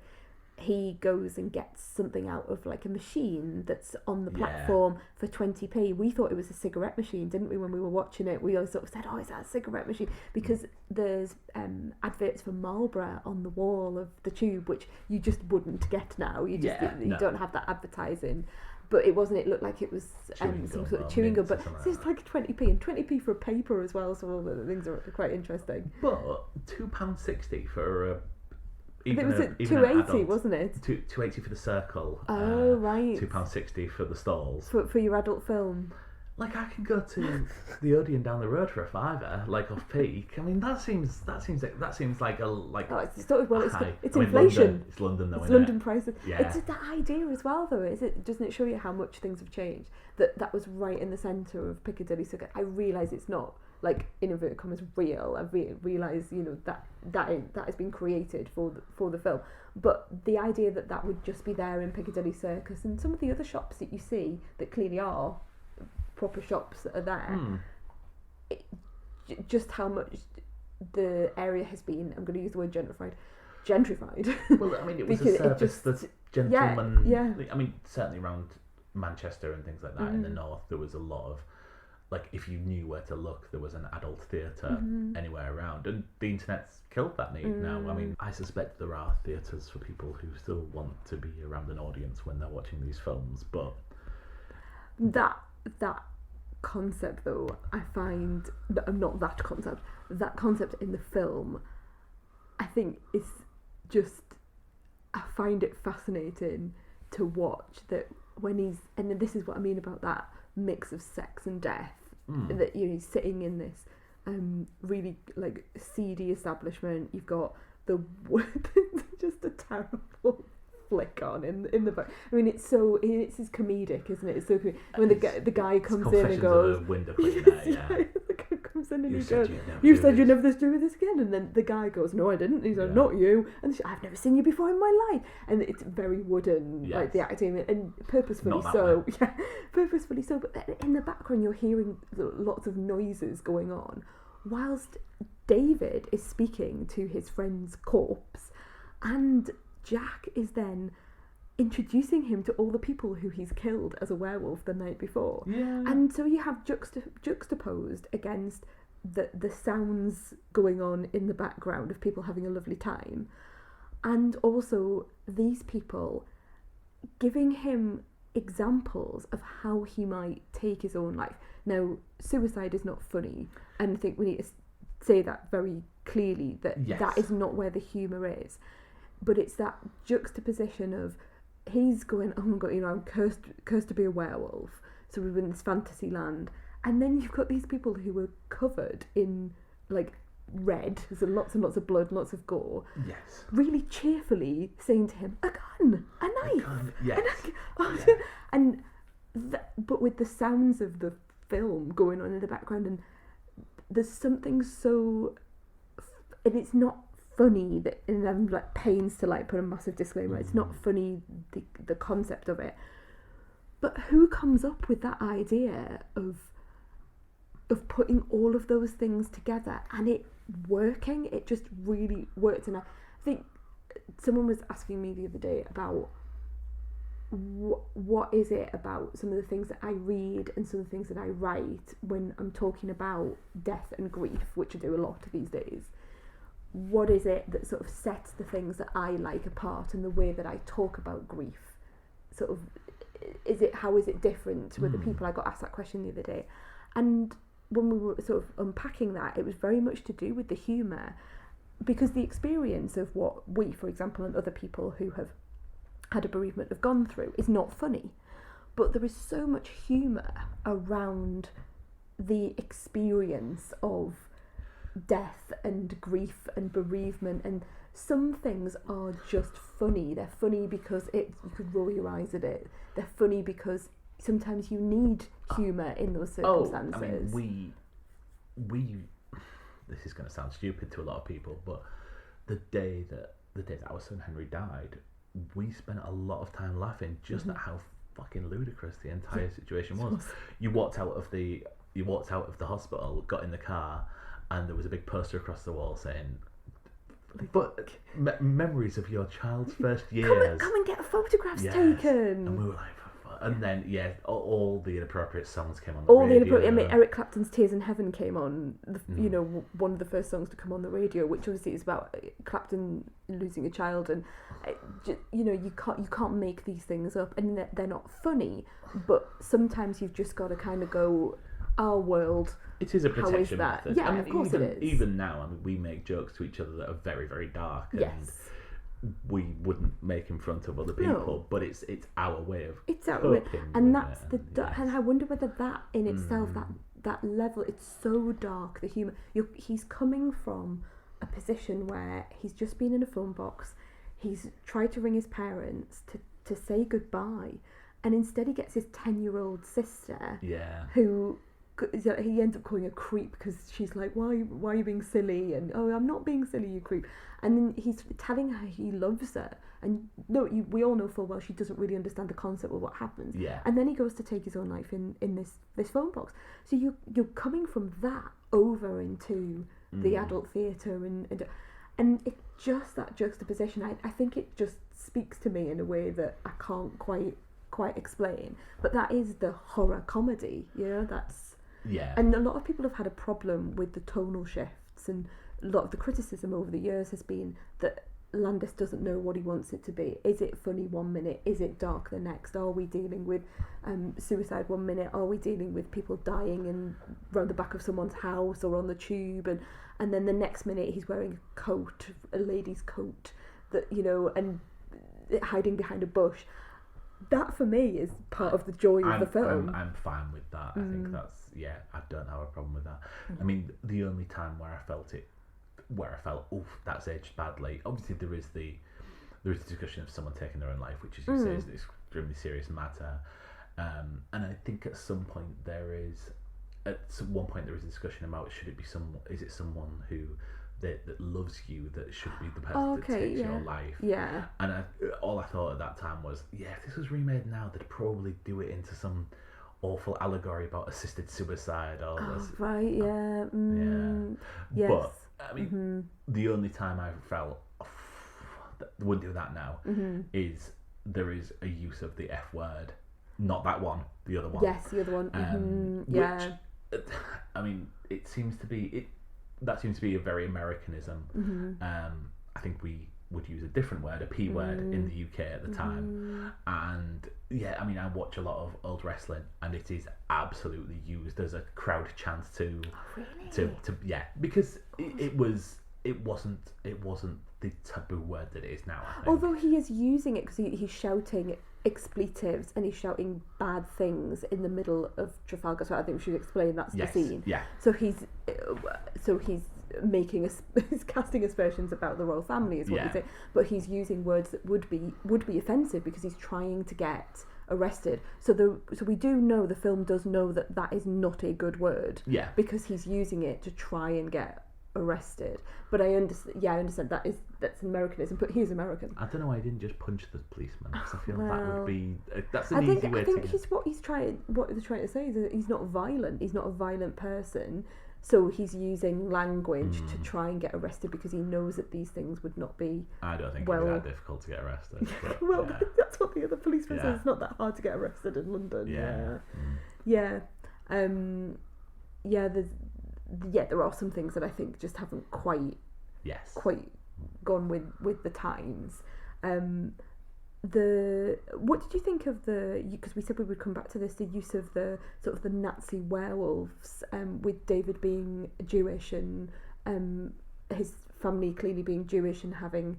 he goes and gets something out of like a machine that's on the platform for 20p. We thought it was a cigarette machine, didn't we, when we were watching it? We all sort of said, oh, is that a cigarette machine? Because there's adverts for Marlboro on the wall of the tube, which you just wouldn't get now. You just you don't have that advertising. But it wasn't. It looked like it was some sort of chewing gum. But it's like 20p, and 20p for a paper as well. So all the things are quite interesting. But £2.60 for it was at 280, wasn't it? 280 for the circle. Oh right. £2.60 for the stalls. For your adult film. Like, I can go to the Odeon down the road for a fiver, like off peak. I mean, that seems like a like. Oh, it's I mean, inflation. It's London, though. It's London prices. Yeah. It's that idea as well, though. Doesn't it show you how much things have changed? That was right in the centre of Piccadilly Circus. I realise it's not, like, in inverted commas, real. I realise, that has been created for the film. But the idea that would just be there in Piccadilly Circus, and some of the other shops that you see that clearly are proper shops that are there, just how much the area has been, I'm going to use the word gentrified. Well, I mean, it was a service that gentlemen, I mean, certainly around Manchester and things like that in the north, there was a lot of, like, if you knew where to look, there was an adult theatre anywhere around, and the internet's killed that need now. I mean, I suspect there are theatres for people who still want to be around an audience when they're watching these films, but that concept, though, I find that concept in the film, I think is just, I find it fascinating to watch that when he's, and this is what I mean about that mix of sex and death, that he's sitting in this really like seedy establishment. You've got the just a terrible flick on in the back. I mean, it's as comedic, isn't it? It's so when the guy comes in and goes, window cleaner, the guy comes in and he goes, "You said you'd never do this again," and then the guy goes, "No, I didn't." He's like, "Not you," and she, "I've never seen you before in my life," and it's very wooden, like the acting, and purposefully so. Yeah, purposefully so. But in the background, you're hearing lots of noises going on, whilst David is speaking to his friend's corpse, and Jack is then introducing him to all the people who he's killed as a werewolf the night before. Yeah. And so you have juxtaposed against the sounds going on in the background of people having a lovely time, and also these people giving him examples of how he might take his own life. Now, suicide is not funny, and I think we need to say that very clearly, that that is not where the humour is. But it's that juxtaposition of he's going, oh my god, I'm cursed to be a werewolf. So we're in this fantasy land, and then you've got these people who were covered in like red, so lots and lots of blood, lots of gore. Yes. Really cheerfully saying to him, a gun, a knife, and but with the sounds of the film going on in the background, and there's something so, and it's not funny that, and I'm like pains to like put a massive disclaimer, it's not funny, the concept of it, but who comes up with that idea of putting all of those things together and it working? It just really worked. And I think someone was asking me the other day about what is it about some of the things that I read and some of the things that I write when I'm talking about death and grief, which I do a lot these days. What is it that sort of sets the things that I like apart, and the way that I talk about grief? Sort of, how is it different with the people? I got asked that question the other day, and when we were sort of unpacking that, it was very much to do with the humour, because the experience of what we, for example, and other people who have had a bereavement have gone through is not funny, but there is so much humour around the experience of death and grief and bereavement, and some things are just funny. They're funny because you could roll your eyes at it. They're funny because sometimes you need humour in those circumstances. I mean, we this is going to sound stupid to a lot of people, but the day that our son Henry died, we spent a lot of time laughing just at how fucking ludicrous the entire situation was. You walked out of the hospital, got in the car, and there was a big poster across the wall saying, "But memories of your child's first years. Come and get photographs Yes. taken." And we were like, and then all the inappropriate songs came on All the radio. the inappropriate. I mean, Eric Clapton's "Tears in Heaven" came on. You know, one of the first songs to come on the radio, which obviously is about Clapton losing a child, and you know, you can't make these things up, and they're not funny. But sometimes you've just got to kind of go, our world. It is a how protection is that? method. Yeah, I mean, of course even, it is. Even now, I mean, we make jokes to each other that are very, very dark. And Yes. we wouldn't make in front of other people, No. but it's our way of It's out of it, coping and with that's it, the yes. and I wonder whether that in itself, that level, it's so dark. The humour, he's coming from a position where he's just been in a phone box. He's tried to ring his parents to say goodbye, and instead he gets his 10-year-old sister, who he ends up calling a creep because she's like, why are you being silly? And oh, I'm not being silly, you creep. And then he's telling her he loves her, and we all know full well she doesn't really understand the concept of what happens. And then he goes to take his own life in this phone box. So you're coming from that over into the adult theatre, and it just, that juxtaposition, I think it just speaks to me in a way that I can't quite explain. But that is the horror comedy, you know, that's. Yeah. And a lot of people have had a problem with the tonal shifts, and a lot of the criticism over the years has been that Landis doesn't know what he wants it to be. Is it funny one minute? Is it dark the next? Are we dealing with suicide one minute? Are we dealing with people dying round the back of someone's house or on the tube? And then the next minute he's wearing a coat, a lady's coat, that, you know, and hiding behind a bush. That for me is part of the joy of the film. I'm fine with that. I think that's, I don't have a problem with that. I mean, the only time where I felt, oof, that's aged badly. Obviously, there is the discussion of someone taking their own life, which, as you say, is an extremely serious matter. And I think at some point there is a discussion about is it someone who that loves you that should be the person that takes your life. Yeah. And all I thought at that time was, if this was remade now, they'd probably do it into some awful allegory about assisted suicide or right, yeah. Yes. But I mean, the only time I felt that they wouldn't do that now is there is a use of the F word, not that one, the other one. Yes, the other one. Which, I mean, that seems to be a very Americanism. I think we would use a different word, a P word, in the UK at the time. And I mean, I watch a lot of old wrestling, and it is absolutely used as a crowd chant to because it wasn't the taboo word that it is now, I think. Although he is using it because he's shouting expletives and he's shouting bad things in the middle of Trafalgar. So I think we should explain that's the scene. Yeah. So he's making he's casting aspersions about the royal family, is what he's saying. But he's using words that would be offensive because he's trying to get arrested. So we do know, the film does know that is not a good word. Yeah. Because he's using it to try and get arrested. But I understand that's Americanism, but he's American. I don't know why he didn't just punch the policeman, because I feel that would be that's an easy way to. I think what they're trying to say is that he's not violent. He's not a violent person. So he's using language to try and get arrested because he knows that these things would not be. I don't think it'd be that difficult to get arrested. But, that's what the other policeman says. It's not that hard to get arrested in London. There are some things that I think just haven't quite gone with the times. What did you think of because we said we would come back to this, the use of the sort of the Nazi werewolves, with David being Jewish and his family clearly being Jewish and having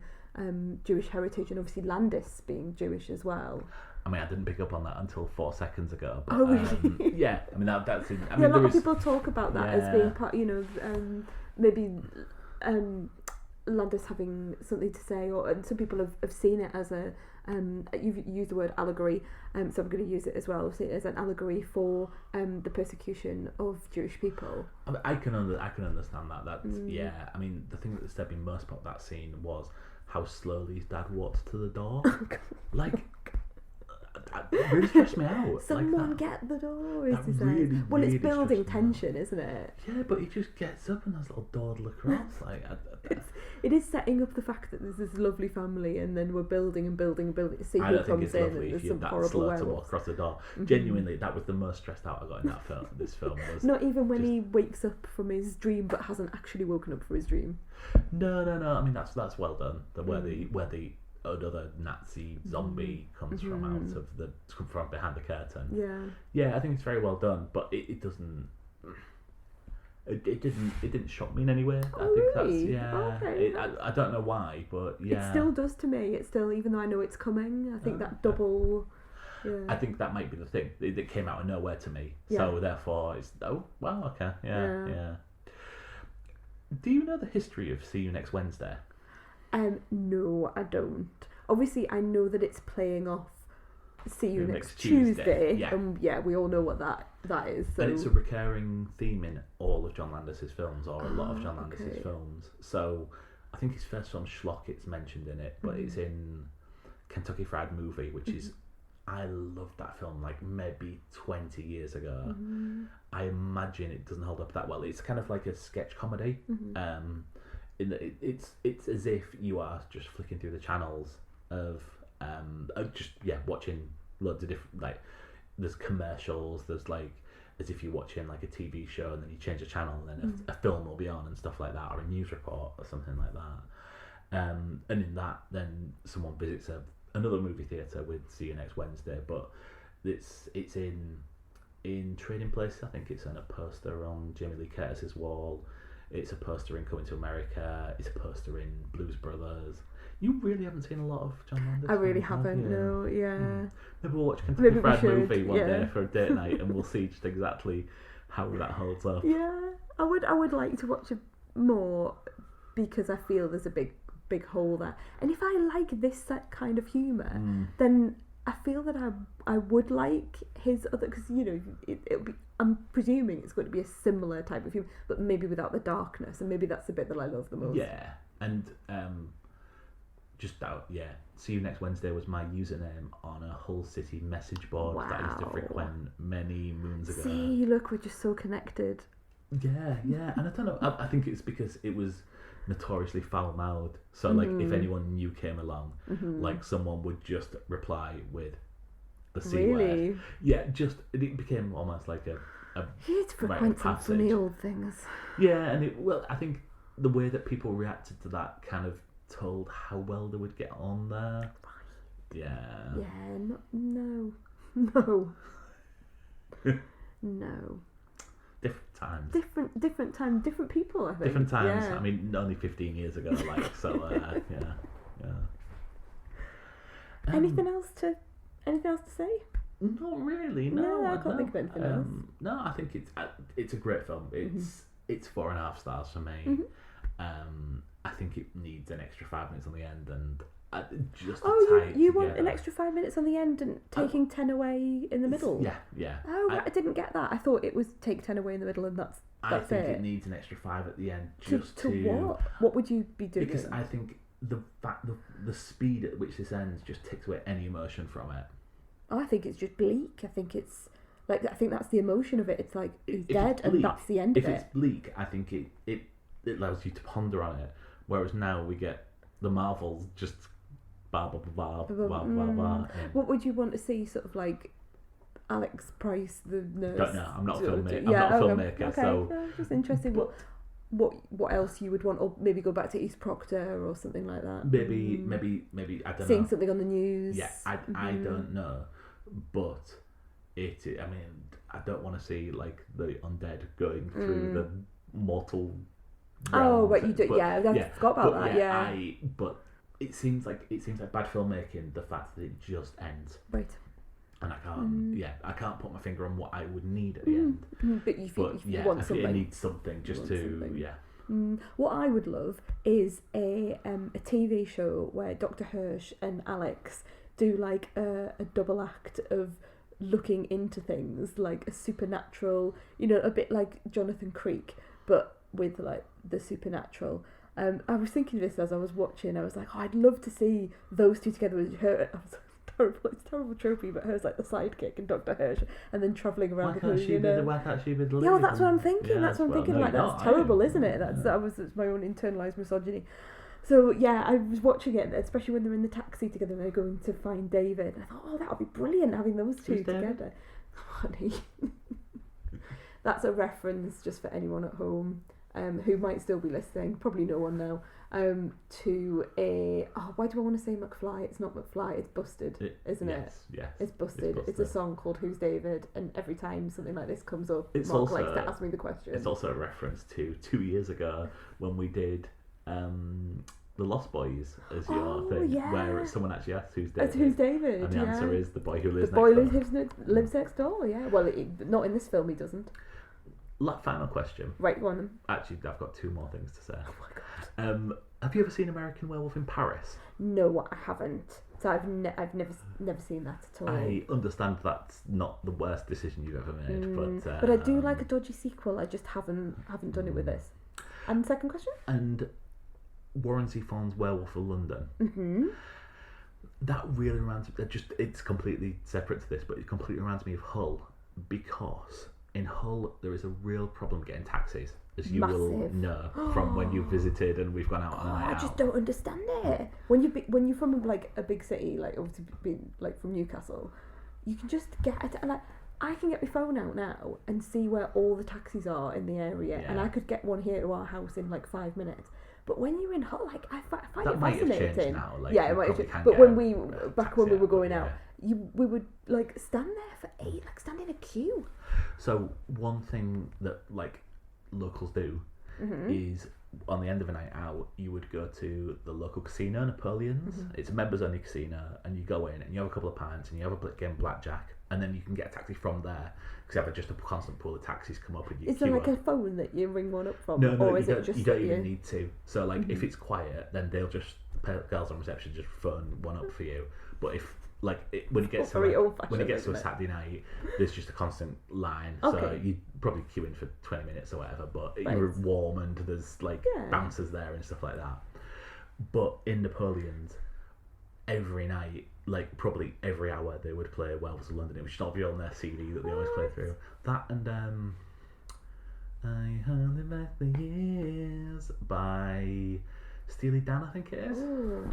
Jewish heritage, and obviously Landis being Jewish as well. I mean, I didn't pick up on that until 4 seconds ago. But, oh, really? I mean, that's. I mean, a lot of people talk about that as being part. Maybe Landis having something to say, and some people have seen it as a. You've used the word allegory, so I'm going to use it as well. See it as an allegory for the persecution of Jewish people. I can understand that. That's I mean, the thing that disturbed me most about that scene was how slowly his dad walked to the door. Like, it really stressed me out. Someone get the door, is that he really, saying? Well, really it's building stressed me out. tension, isn't it? Yeah, but he just gets up and has a little dawdle across. It is setting up the fact that there's this lovely family, and then we're building and building and building. See I who don't think comes it's in, lovely and if there's you're some that horrible slow to werewolf. walk across the door. Genuinely, that was the most stressed out I got in that film. This film was Not even when just- he wakes up from his dream, but hasn't actually woken up from his dream. No. I mean, that's well done. Where the another Nazi zombie comes from from behind the curtain. Yeah, I think it's very well done, but it doesn't. It didn't shock me in any way. Oh, I think really? that's Okay. I don't know why, but yeah. It still does to me. It's still, even though I know it's coming, I think that double. Yeah. I think that might be the thing. It came out of nowhere to me, Yeah. so therefore it's okay, yeah. Do you know the history of See You Next Wednesday? No, I don't. Obviously, I know that it's playing off See You Next Tuesday. Tuesday. Yeah. We all know what that is. So. And it's a recurring theme in all of John Landis's films, or a lot of John Landis's okay. films. So I think his first film, Schlock, it's mentioned in it, but it's in Kentucky Fried Movie, which is, I loved that film like maybe 20 years ago. I imagine it doesn't hold up that well. It's kind of like a sketch comedy. In that it's as if you are just flicking through the channels of just watching loads of different, like, there's commercials, there's like, as if you're watching like a TV show and then you change the channel and then a film will be on and stuff like that, or a news report or something like that. And in that, then someone visits another movie theatre with See You Next Wednesday, but it's in Trading Places. I think it's on a poster on Jamie Lee Curtis's wall. It's a poster in Coming to America. It's a poster in Blues Brothers. You really haven't seen a lot of John Landis. I really films, have haven't. you? No, yeah. Maybe we'll watch Maybe Kentucky we Fried should, Movie one yeah. day for a date night, and we'll see just exactly how that holds up. Yeah, I would like to watch it more, because I feel there's a big hole there. And if I like this kind of humour, then I feel that I would like his other, because it'll be, I'm presuming it's going to be a similar type of humour, but maybe without the darkness, and maybe that's the bit that I love the most. Yeah, and See You Next Wednesday was my username on a Hull City message board that I used to Wow. frequent many moons ago. See, look, we're just so connected. Yeah, and I don't know. I think it's because it was notoriously foul-mouthed. So, like, if anyone new came along, like, someone would just reply with the C Really? word. Yeah, it became almost like a You'd frequent some passage. funny old things. Yeah, and I think the way that people reacted to that kind of told how well they would get on there. Yeah. Yeah, no. No. Different times. Different time, different people, I think. Different times. Yeah. I mean, only 15 years ago, like, so, yeah. Anything else to say? Not really, no. No, I can't think of anything else. No, I think it's a great film. It's 4.5 stars for me. I think it needs an extra 5 minutes on the end, and just to tie it you want together. an extra 5 minutes on the end and taking 10 away in the middle? Yeah. Oh, right, I didn't get that. I thought it was take 10 away in the middle, and that's I think it. it needs an extra 5 at the end, to what? What would you be doing? Because I think the speed at which this ends just takes away any emotion from it. I think it's just bleak. I think it's like, I think that's the emotion of it. It's like he's If dead, it's and bleak- that's the end of If it's it. bleak, I think it allows you to ponder on it. Whereas now we get the Marvels just blah blah blah blah blah blah blah. What would you want to see? Sort of like Alex Price, the nurse. Don't know. I'm not a sort of filmmaker. do- yeah, I'm not a okay, filmmaker, okay. so. No, just interesting. What else you would want, or maybe go back to East Proctor or something like that. Maybe I don't Seeing know. something on the news. Yeah, I don't know, but I mean, I don't want to see like the undead going through the mortal. Oh, realm right, you do. but- Yeah, I forgot about that. Yeah. But it seems like bad filmmaking. The fact that it just ends, Right. and I can't. Yeah, I can't put my finger on what I would need at the end. But you But want I think something. it needs something just want to something. What I would love is a TV show where Dr. Hirsch and Alex do like a double act of looking into things, like a supernatural, a bit like Jonathan Creek, but with like the supernatural. I was thinking of this as I was watching. I was like, I'd love to see those two together with her. terrible. It's terrible tropey, but her's like the sidekick and Dr. Hirsch, and then travelling around Why the can't she be the lead? Yeah, well, that's what I'm thinking. Yeah, that's what I'm thinking. no, Like, you're that's not. terrible, isn't it? That's my own internalised misogyny. So yeah, I was watching it, especially when they're in the taxi together and they're going to find David. I thought, oh, that would be brilliant having those two Who's David? together. Honey. That's a reference, just for anyone at home who might still be listening, probably no one now, to why do I want to say McFly? It's not McFly, it's Busted, isn't it? Yes. It's Busted. It's a song called Who's David, and every time something like this comes up, It's Mark also, likes to ask me the question. It's also a reference to 2 years ago when we did The Lost Boys as your thing, where someone actually asked who's David. It's Who's David, and the answer is the boy who lives next door. The boy door. lives next door, yeah. Well, not in this film, he doesn't. Final question. Right, go on then. Actually, I've got 2 more things to say. Oh my god. Have you ever seen American Werewolf in Paris? No, I haven't. So I've never seen that at all. I understand that's not the worst decision you've ever made, but I do like a dodgy sequel. I just haven't done it with this. And the second question? And Warren Zevon's Werewolf of London. Mm-hmm. That really reminds me. It's completely separate to this, but it completely reminds me of Hull, because in Hull there is a real problem getting taxis, as you will know from when you've visited and we've gone out on a night out. I just don't understand it. When you're from like a big city, like obviously being like from Newcastle, you can just get like I can get my phone out now and see where all the taxis are in the area, and I could get one here to our house in like 5 minutes. But when you're in Hull, like I find that it might fascinating. have changed now. Like, yeah, it might have changed. But when we were going out, we would like stand there for stand in a queue. So one thing that like locals do is on the end of a night out, you would go to the local casino, Napoleon's. It's a members only casino, and you go in and you have a couple of pints and you have a game of blackjack, and then you can get a taxi from there because you have just a constant pool of taxis come up and you. Is there like a phone that you ring one up from? No, or you is don't, it just you don't even need to. So like if it's quiet, then they'll just girls on reception just phone one up for you. But if when it gets to a Saturday night, there's just a constant line. Okay. So you probably queue in for 20 minutes or whatever, but you're warm and there's bouncers there and stuff like that. But in Napoleon's, every night, like probably every hour, they would play Werewolves of London, which is not on their CD that they always play through. That and I Hardly Back the Years by Steely Dan, I think it is. Oh,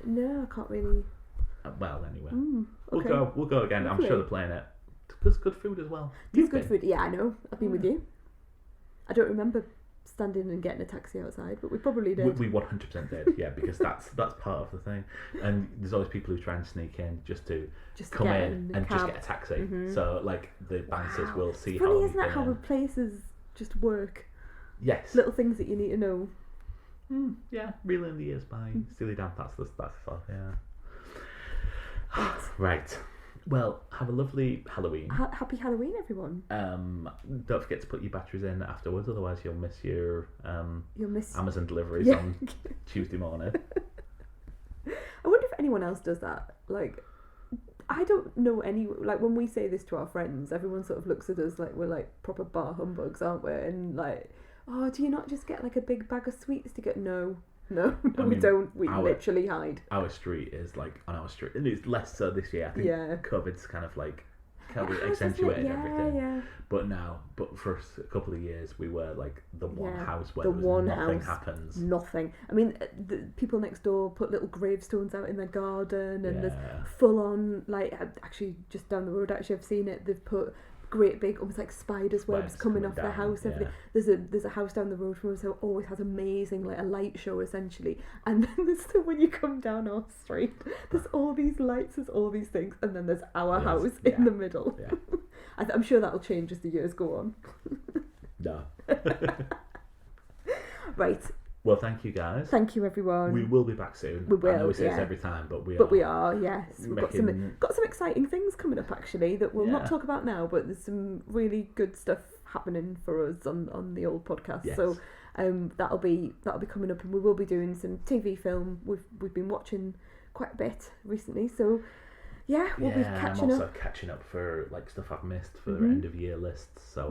no, I can't really. Well, anyway, okay. we'll go again. Hopefully. I'm sure they're playing it. There's good food as well. There's good food. Yeah, I know. I've been with you. I don't remember standing and getting a taxi outside, but we probably did. We 100% did, yeah, because that's part of the thing. And there's always people who try and sneak in just to come in and just get a taxi. So like the bouncers will see. Funny, isn't that how places just work? Yes. Little things that you need to know. Yeah, Reeling in the Years by Steely Dan. That's the stuff. Yeah. Right. Well, have a lovely Halloween. Happy Halloween, everyone. Don't forget to put your batteries in afterwards, otherwise you'll miss your Amazon deliveries on Tuesday morning. I wonder if anyone else does that. Like, I don't know any. Like, when we say this to our friends, everyone sort of looks at us like we're like proper bar humbugs, aren't we? And like, oh, do you not just get like a big bag of sweets to get? No, we don't. We literally hide. Our street is like on our street, and it's less so this year. I think COVID's kind of like accentuated everything. Yeah. But for a couple of years, we were like the one house where nothing happens. Nothing. I mean, the people next door put little gravestones out in their garden, and there's full on like actually just down the road. Actually, I've seen it. They've put great big almost like spiders webs coming off their house. Everything. There's a house down the road from us that always has amazing like a light show essentially, and then there's when you come down our street, there's all these lights, there's all these things, and then there's our house in the middle. I'm sure that'll change as the years go on. No. Right. Well, thank you guys. Thank you, everyone. We will be back soon. We will. I know we say this every time, but we are. Yes, we've got some exciting things coming up actually that we'll not talk about now. But there's some really good stuff happening for us on the old podcast. Yes. So that'll be coming up, and we will be doing some TV film. We've been watching quite a bit recently, so we'll be catching up. I'm also catching up for like stuff I've missed for end of year lists. So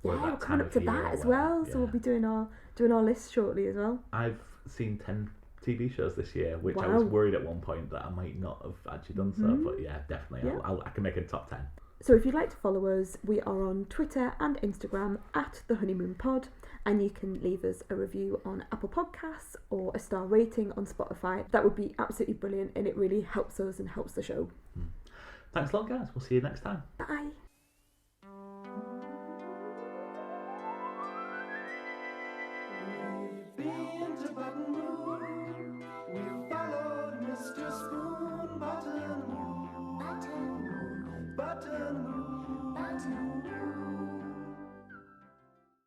we're coming up to that as well. So we'll be doing our list shortly as well. I've seen TV shows this year, which I was worried at one point that I might not have actually done so. But yeah, definitely, I can make a top 10. So if you'd like to follow us, we are on Twitter and Instagram at The Honeymoon Pod, and you can leave us a review on Apple Podcasts or a star rating on Spotify. That would be absolutely brilliant, and it really helps us and helps the show. Thanks a lot, guys. We'll see you next time. Bye.